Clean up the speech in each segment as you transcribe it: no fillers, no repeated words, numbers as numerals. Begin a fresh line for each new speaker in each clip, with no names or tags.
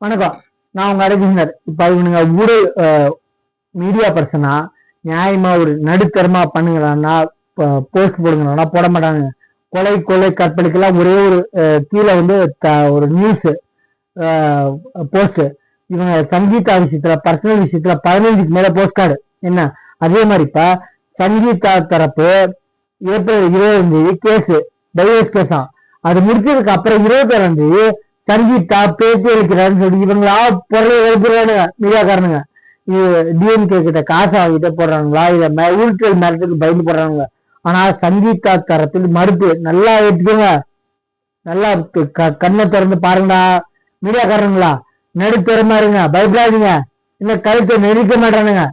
வணக்கம். நான் உங்க அரவிந்தர். இப்ப இவனுங்க ஊழல் மீடியா பர்சனா நியாயமா ஒரு நடுத்தரமா பண்ணுங்களான்னா போஸ்ட் போடுங்களான்னா போட மாட்டாங்க. கொலை கொலை கற்பழிக்கெல்லாம் ஒரே ஒரு கீழே வந்து ஒரு நியூஸ் போஸ்ட். இவங்க சங்கீதா விஷயத்துல பர்சனல் விஷயத்துல 15க்கு மேல போஸ்ட் கார்டு என்ன. அதே மாதிரி இப்ப சங்கீதா தரப்பு ஏப்ரல் 20 கேஸ் டைவர்ஸ் கேஸா அது முடிச்சதுக்கு அப்புறம் 27 சங்கீதா பேச்சு அளிக்கிறான்னு சொல்லி இவங்களா பொருளை எழுப்புறானுங்க மீடியாக்காரனுங்க. இது டிஎம்கே கிட்ட காசு ஆகிட்ட போடுறாங்களா இதை ஊழல் மேலத்துக்கு பயந்து போடுறாங்க. ஆனா சங்கீதா தரத்தில் மறுப்பு நல்லா எடுத்துக்கோங்க. நல்லா கண்ணை திறந்து பாருங்கடா மீடியாக்காரங்களா. நடுத்தரமா இருங்க, பயப்படாதீங்க. இன்னும் கழுத்தை நெருக்க மாட்டானுங்க.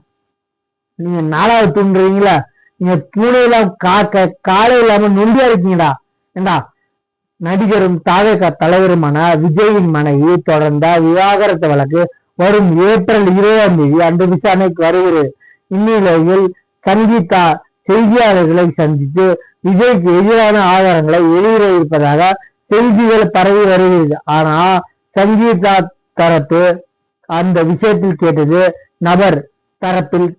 நீங்க நாலாவது தூண்டுறீங்களா? நீங்க பூனையில காலை இல்லாம நொண்டியா இருக்கீங்கடா. ஏண்டா நடிகரும் தாவேக தலைவருமான விஜயின் மனைவி தொடர்ந்த விவாகரத்து வழக்கு வரும் ஏப்ரல் 20 அன்று விசாரணைக்கு வருகிறது. இந்நிலையில் சங்கீதா செய்தியாளர்களை சந்தித்து விஜய்க்கு எதிரான ஆதாரங்களை வெளியிட செய்திகள் பரவி வருகிறது. ஆனா சங்கீதா தரப்பு அந்த விஷயத்தில் கேட்டது நபர் தரப்பில்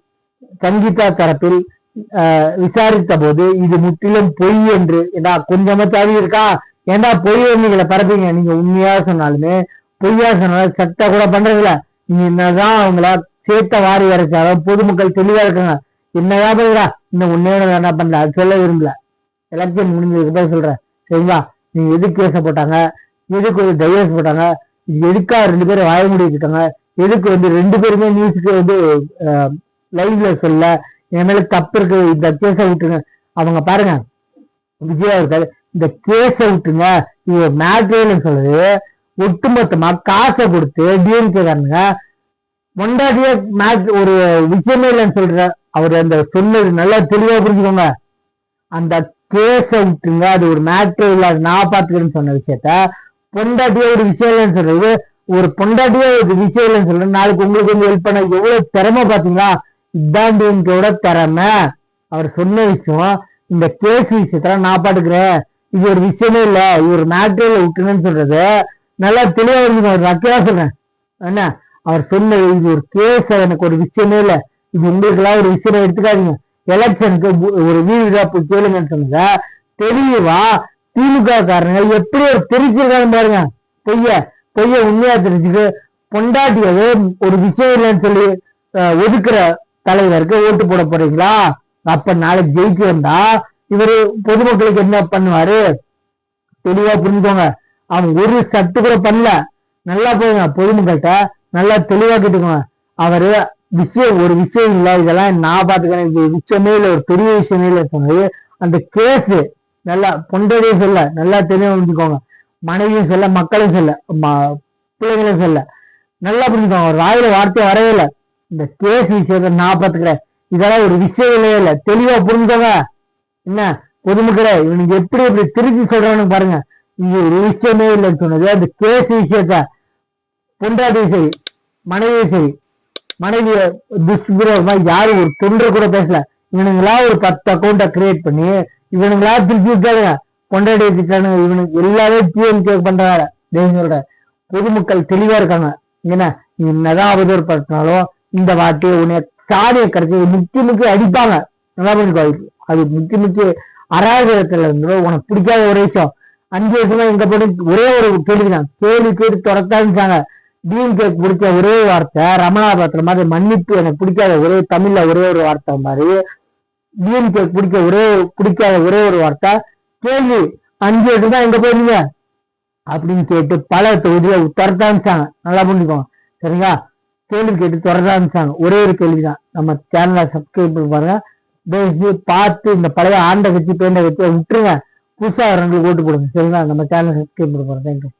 சங்கீதா தரப்பில் விசாரித்த போது இது முற்றிலும் பொய் என்று கொஞ்சமா தவி இருக்கா. ஏண்டா பொய் நீங்களை பரப்பீங்க. நீங்க உண்மையா சொன்னாலுமே பொய்யா சொன்னாலும் சட்ட கூட பண்றதில்ல. நீங்க என்னதான் அவங்கள சேர்த்த வாரி வரைச்சாலும் பொதுமக்கள் தெளிவா இருக்காங்க. என்னதான் பண்ணுறா இன்னும் உண்மையோட என்ன பண்ணல அது சொல்ல விரும்பல. எலெக்ஷன் முடிஞ்சதுக்கு தான் சொல்றேன். சரிங்களா? நீங்க எதுக்கு கேச போட்டாங்க, எதுக்கு ஒரு டைவர்ஸ் போட்டாங்க, எதுக்கா 2 பேரும் வாய முடிக்கிட்டாங்க, எதுக்கு வந்து 2 பேருமே நியூஸுக்கு வந்து லைவ்ல சொல்ல என் மேல தப்பு இருக்கு, இந்த கேஸ விட்டுருங்க. அவங்க பாருங்க விஜயா இருக்காரு, இந்த கேஸ விட்டுருங்க, இது மேட்ரேன்னு சொல்லுது. ஒட்டுமொத்தமா காசை கொடுத்து டிஎம்கே காரனுங்க பொண்டாட்டிய மேட்ச் ஒரு விஷயமே இல்லைன்னு சொல்ற அவர் அந்த சொன்னது நல்லா தெளிவா புரிஞ்சுக்கோங்க. அந்த கேஸ விட்டுருங்க, அது ஒரு மேட்ரே இல்லாது நான் பாத்துக்கிறேன்னு சொன்ன விஷயத்த பொண்டாட்டிய ஒரு விஷயம் இல்லைன்னு சொல்றது, ஒரு பொண்டாட்டியே ஒரு விஷயம் இல்லைன்னு சொல்றேன். நாளைக்கு உங்களுக்கு வந்து ஹெல்ப் பண்ண எவ்வளவு திறமை பாத்தீங்களா? இதுதான் டிஎம்கேவோட திறமை. அவர் சொன்ன விஷயம் இந்த கேஸ் விஷயத்துல நான் பாட்டுக்கிறேன், இது ஒரு விஷயமே இல்ல, இது ஒரு மேட்ரில விட்டுருன்னு சொல்றது நல்லா தெளிவா இருந்துங்க. அவர் அக்கா சொல்றேன் என்ன அவர் சொன்ன இது ஒரு கேஸ், எனக்கு ஒரு விஷயமே இல்ல, இது உங்களுக்கு எல்லாம் ஒரு விஷயம் எடுத்துக்காதீங்க, எலெக்ஷனுக்கு ஒரு வீடு போய் கேளுங்கன்னு சொன்னத தெளிவா திமுக காரங்க எப்படி ஒரு தெரிஞ்சிருக்காங்க பாருங்க. பொய்ய உண்மையா தெரிஞ்சுக்கு பொண்டாட்டியவே ஒரு விஷயம் இல்லைன்னு சொல்லி ஒதுக்குற தலைவருக்கு ஓட்டு போட போறீங்களா? அப்ப நாளைக்கு ஜெயிச்சு வந்தா இவரு பொதுமக்களுக்கு என்ன பண்ணுவாரு தெளிவா புரிஞ்சுக்கோங்க. அவங்க ஒரு சட்டு கூட பண்ணல. நல்லா போங்க பொதுமக்கள்கிட்ட நல்லா தெளிவா கேட்டுக்கோங்க. அவரு ஒரு விஷயம் இல்ல, இதெல்லாம் நான் பாத்துக்கிறேன், இது விஷயமே இல்லை, ஒரு பெரிய விஷயமே இல்லை சொன்னது அந்த கேஸ் நல்லா பொண்டையும் சொல்ல நல்லா தெளிவா புரிஞ்சுக்கோங்க. மனைவியும் சொல்ல, மக்களையும் சொல்ல, பிள்ளைங்களையும் சொல்ல நல்லா புரிஞ்சுக்கோங்க. ஒரு வாயில வார்த்தை வரவே இல்லை. இந்த கேஸ் விஷயத்த நான் பாத்துக்கிறேன், இதெல்லாம் ஒரு விஷயம் இல்லையே இல்ல, தெளிவா புரிஞ்சுக்கோங்க. என்ன பொதுமக்களே இவனுக்கு எப்படி எப்படி திருப்பி சொல்றான்னு பாருங்க. இங்க ஒரு விஷயமே இல்லைன்னு சொன்னது அந்த கேஸ் விஷயத்த பொண்டாட்டியும் சரி மனைவியும் சரி, மனைவிய துஷ்பிரமா யாரும் ஒரு தொண்டை கூட பேசல. இவனுங்களா ஒரு 10 அக்கௌண்ட்டை கிரியேட் பண்ணி இவனுங்களா திருப்பி விட்டாங்க, பொண்டாட்டியை திட்டானு. இவனுக்கு எல்லாமே டிஎம்கே பண்றாங்க. சொல்ற பொதுமக்கள் தெளிவா இருக்காங்க. என்ன என்னதான் அவதூறுப்படுத்தினாலும் இந்த வார்த்தையை உன்னை சாதியை கிடைச்சி முக்கி அடிப்பாங்க. நல்லா பண்ணிக்கோ. அது முக்கி அராஜகத்துல இருந்து உனக்கு பிடிக்காத ஒரு விஷயம் 5 வருஷமா எங்க போட்டு ஒரே ஒரு கேள்விதான், கேள்வி கேட்டு துரத்தாங்க. டிஎம்கே பிடிச்ச ஒரே வார்த்தை ரமணாபுரத்துல மாதிரி மன்னிப்பு எனக்கு பிடிக்காத ஒரே தமிழ்ல ஒரே ஒரு வார்த்தை மாதிரி டிஎம்கே பிடிக்காத ஒரே ஒரு வார்த்தை கேள்வி. 5 வருஷம் தான் எங்க போயிருந்தீங்க அப்படின்னு கேட்டு பல தொகுதியில துரத்தாமிச்சாங்க. நல்லா புரிஞ்சுக்கோங்க. சரிங்களா? கேள்வி கேட்டு துரத்தாமிச்சாங்க. ஒரே ஒரு கேள்விதான். நம்ம சேனலை சப்ஸ்கிரைப் பண்ணி பாருங்க. பார்த்து இந்த பழைய ஆண்டை வச்சு பேண்டை வச்சு விட்டுருங்க. புதுசா 2 ஓட்டு போடுங்க. சரிங்களா? நம்ம சேனலை சப்ஸ்கிரைப் பண்ணி பாருங்க. தேங்க்யூ.